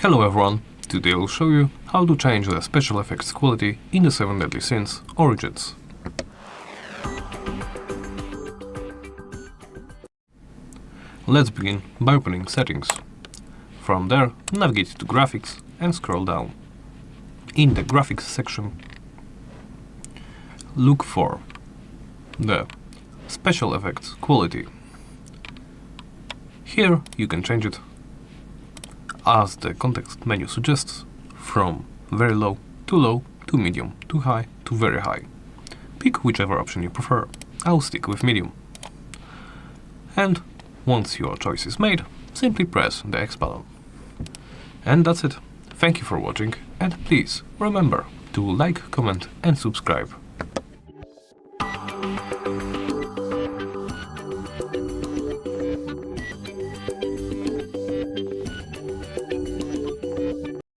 Hello everyone, today I'll show you how to change the special effects quality in the 7 Deadly Sins Origins. Let's begin by opening Settings. From there, navigate to Graphics and scroll down. In the Graphics section, look for the Special Effects Quality. Here you can change it as the context menu suggests, from very low, to medium, to high, to very high. Pick whichever option you prefer. I'll stick with medium. And once your choice is made, simply press the X button. And that's it. Thank you for watching, and please remember to like, comment and subscribe.